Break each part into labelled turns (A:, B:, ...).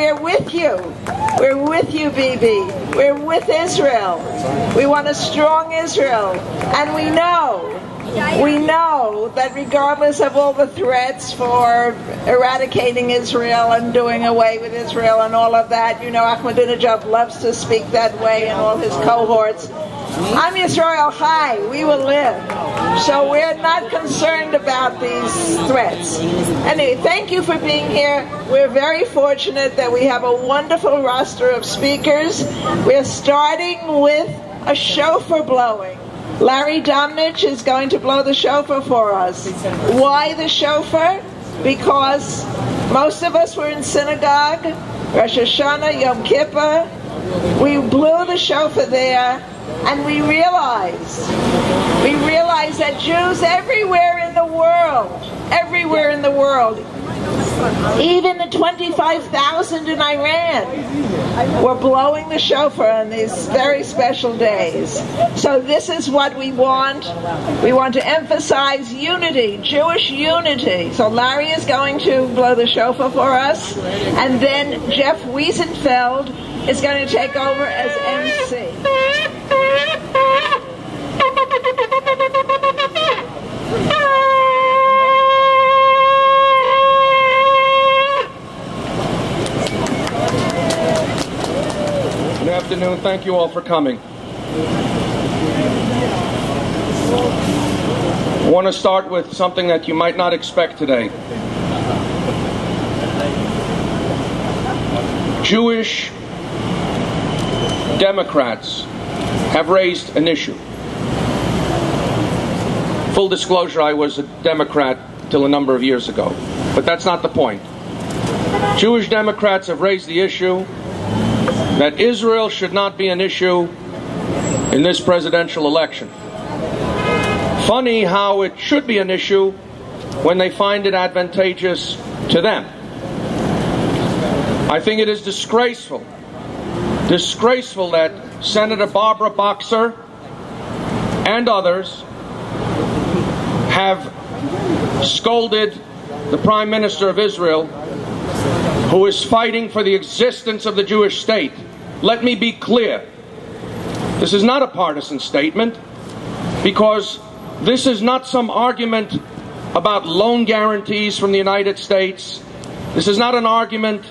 A: we're with you. We're with you, Bibi. We're with Israel. We want a strong Israel. And we know that regardless of all the threats for eradicating Israel and doing away with Israel and all of that, you know, Ahmadinejad loves to speak that way and all his cohorts. Am Yisrael Chai, we will live. So we're not concerned about these threats. Anyway, thank you for being here. We're very fortunate that we have a wonderful roster of speakers. We're starting with a shofar blowing. Larry Domnich is going to blow the shofar for us. Why the shofar? Because most of us were in synagogue, Rosh Hashanah, Yom Kippur. We blew the shofar there, and we realized that Jews everywhere in the world, even the 25,000 in Iran were blowing the shofar on these very special days. So this is what we want. We want to emphasize unity, Jewish unity. So Larry is going to blow the shofar for us, and then Jeff Wiesenfeld is going to take over as MC.
B: Good afternoon. Thank you all for coming. I want to start with something that you might not expect today. Jewish Democrats have raised an issue. Full disclosure, I was a Democrat till a number of years ago, but that's not the point. Jewish Democrats have raised the issue that Israel should not be an issue in this presidential election. Funny how it should be an issue when they find it advantageous to them. I think it is disgraceful that Senator Barbara Boxer and others have scolded the Prime Minister of Israel, who is fighting for the existence of the Jewish state. Let me be clear. This is not a partisan statement, because this is not some argument about loan guarantees from the United States. This is not an argument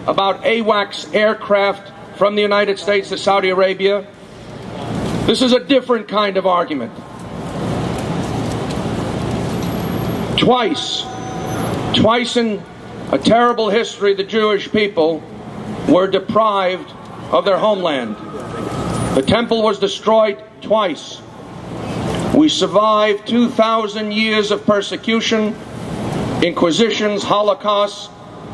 B: about AWACS aircraft from the United States to Saudi Arabia. This is a different kind of argument. Twice in a terrible history, the Jewish people were deprived of their homeland. The temple was destroyed twice. We survived 2,000 years of persecution, inquisitions, holocausts,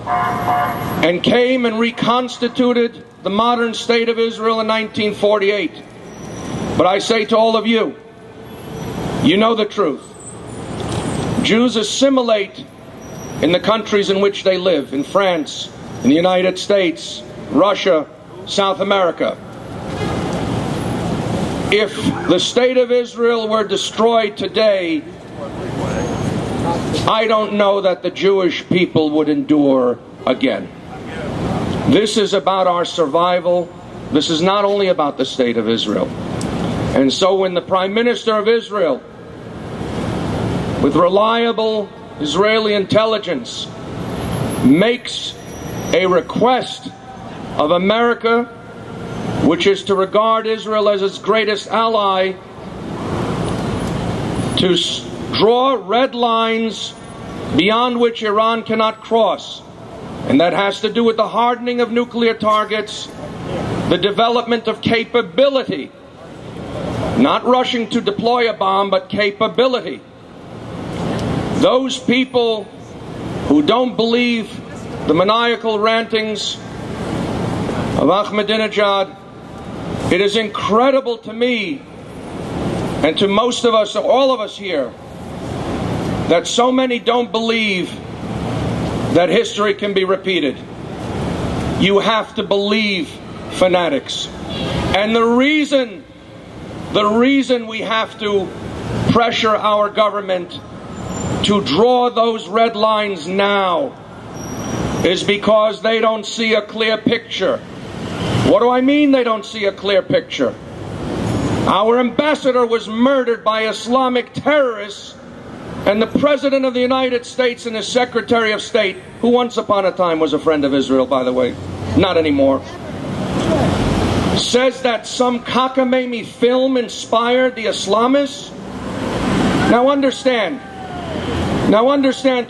B: and came and reconstituted the modern state of Israel in 1948. But I say to all of you, you know the truth. Jews assimilate in the countries in which they live, in France, in the United States, Russia, South America. If the state of Israel were destroyed today, I don't know that the Jewish people would endure again. This is about our survival. This is not only about the state of Israel. And so when the Prime Minister of Israel, with reliable Israeli intelligence, makes a request of America, which is to regard Israel as its greatest ally, to draw red lines beyond which Iran cannot cross. And that has to do with the hardening of nuclear targets, the development of capability, not rushing to deploy a bomb, but capability. Those people who don't believe the maniacal rantings of Ahmadinejad, it is incredible to me and to most of us, all of us here, that so many don't believe that history can be repeated. You have to believe, fanatics. And the reason we have to pressure our government to draw those red lines now is because they don't see a clear picture. What do I mean they don't see a clear picture? Our ambassador was murdered by Islamic terrorists, and the President of the United States and his Secretary of State, who once upon a time was a friend of Israel, by the way, not anymore, says that some cockamamie film inspired the Islamists. Now understand,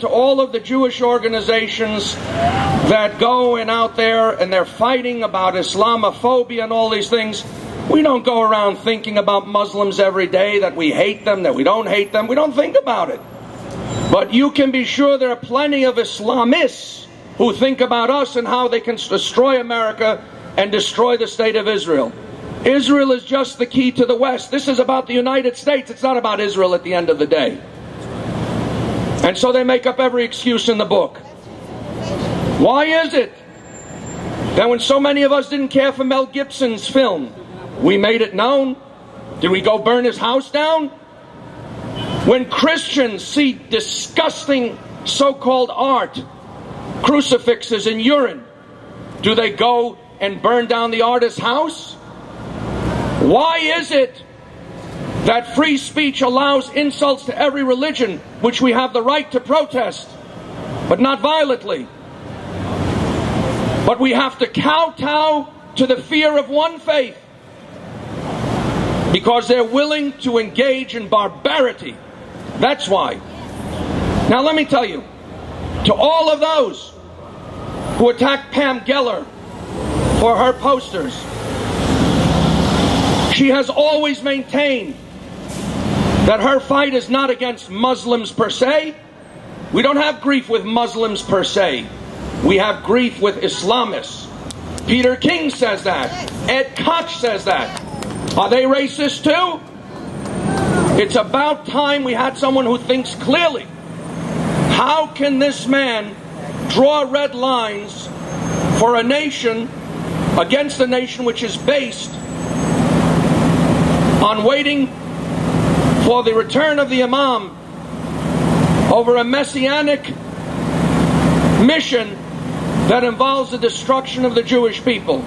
B: to all of the Jewish organizations that go and out there and they're fighting about Islamophobia and all these things, we don't go around thinking about Muslims every day, that we hate them, that we don't hate them. We don't think about it. But you can be sure there are plenty of Islamists who think about us and how they can destroy America and destroy the state of Israel. Israel is just the key to the West. This is about the United States. It's not about Israel at the end of the day. And so they make up every excuse in the book. Why is it that when so many of us didn't care for Mel Gibson's film, we made it known? Did we go burn his house down? When Christians see disgusting so-called art, crucifixes and urine, do they go and burn down the artist's house? Why is it that free speech allows insults to every religion, which we have the right to protest, but not violently? But we have to kowtow to the fear of one faith because they're willing to engage in barbarity. That's why. Now let me tell you, to all of those who attacked Pam Geller for her posters, she has always maintained that her fight is not against Muslims per se. We don't have grief with Muslims per se. We have grief with Islamists. Peter King says that. Ed Koch says that. Are they racist too? It's about time we had someone who thinks clearly. How can this man draw red lines for a nation against a nation which is based on waiting for the return of the Imam over a messianic mission that involves the destruction of the Jewish people?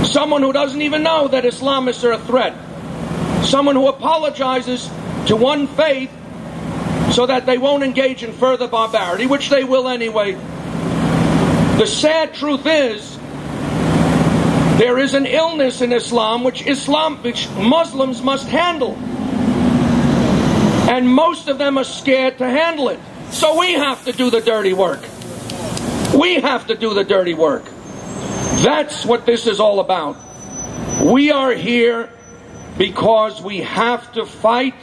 B: Someone who doesn't even know that Islamists are a threat. Someone who apologizes to one faith so that they won't engage in further barbarity, which they will anyway. The sad truth is, there is an illness in Islam which Muslims must handle. And most of them are scared to handle it. So we have to do the dirty work. We have to do the dirty work. That's what this is all about. We are here because we have to fight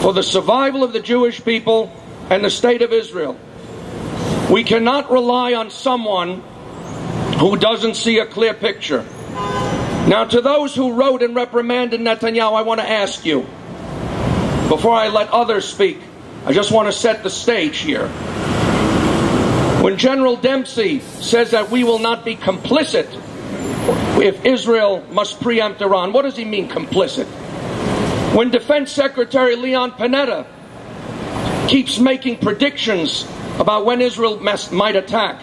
B: for the survival of the Jewish people and the state of Israel. We cannot rely on someone who doesn't see a clear picture. Now, to those who wrote and reprimanded Netanyahu, I want to ask you, before I let others speak, I just want to set the stage here. When General Dempsey says that we will not be complicit if Israel must preempt Iran, what does he mean, complicit? When Defense Secretary Leon Panetta keeps making predictions about when Israel might attack,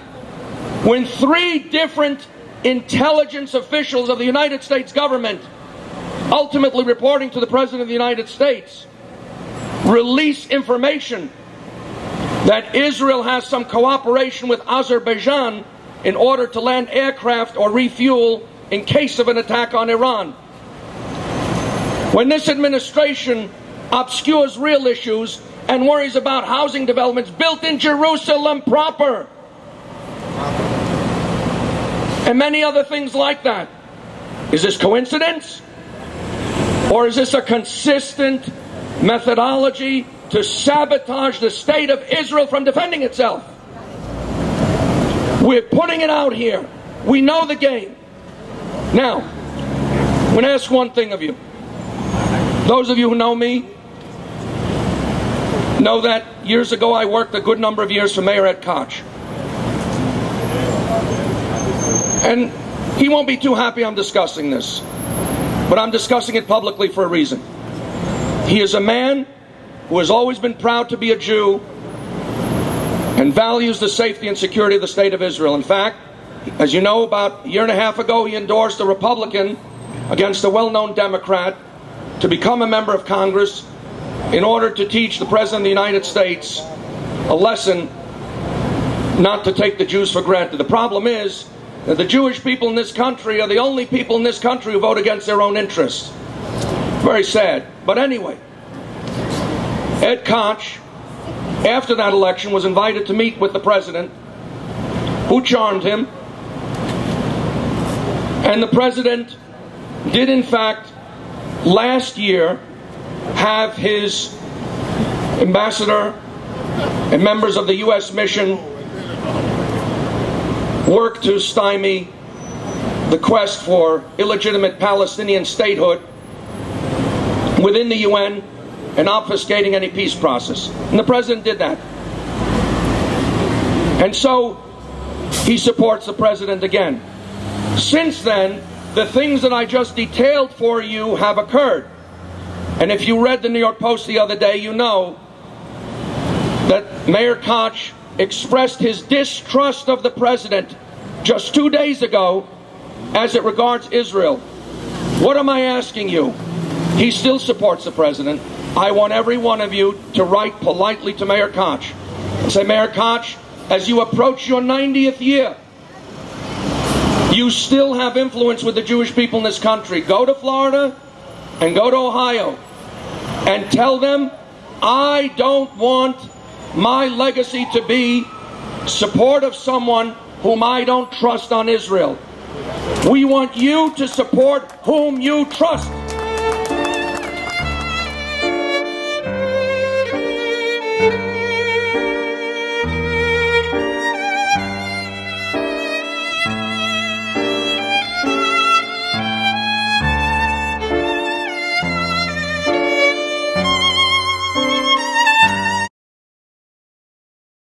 B: when 3 different intelligence officials of the United States government, ultimately reporting to the President of the United States, release information that Israel has some cooperation with Azerbaijan in order to land aircraft or refuel in case of an attack on Iran. When this administration obscures real issues and worries about housing developments built in Jerusalem proper, and many other things like that, is this coincidence? Or is this a consistent methodology to sabotage the state of Israel from defending itself? We're putting it out here. We know the game. Now, I'm going to ask one thing of you. Those of you who know me know that years ago I worked a good number of years for Mayor Ed Koch. And he won't be too happy I'm discussing this, but I'm discussing it publicly for a reason. He is a man who has always been proud to be a Jew, and values the safety and security of the State of Israel. In fact, as you know, about a year and a half ago, he endorsed a Republican against a well-known Democrat to become a member of Congress in order to teach the President of the United States a lesson not to take the Jews for granted. The problem is that the Jewish people in this country are the only people in this country who vote against their own interests. Very sad. But anyway, Ed Koch, after that election, was invited to meet with the President, who charmed him. And the President did, in fact, last year have his ambassador and members of the U.S. mission work to stymie the quest for illegitimate Palestinian statehood within the UN and obfuscating any peace process. And the President did that. And so he supports the President again. Since then, the things that I just detailed for you have occurred. And if you read the New York Post the other day, you know that Mayor Koch expressed his distrust of the President just 2 days ago as it regards Israel. What am I asking you? He still supports the President. I want every one of you to write politely to Mayor Koch and say, Mayor Koch, as you approach your 90th year, you still have influence with the Jewish people in this country. Go to Florida and go to Ohio and tell them, I don't want my legacy to be support of someone whom I don't trust on Israel. We want you to support whom you trust.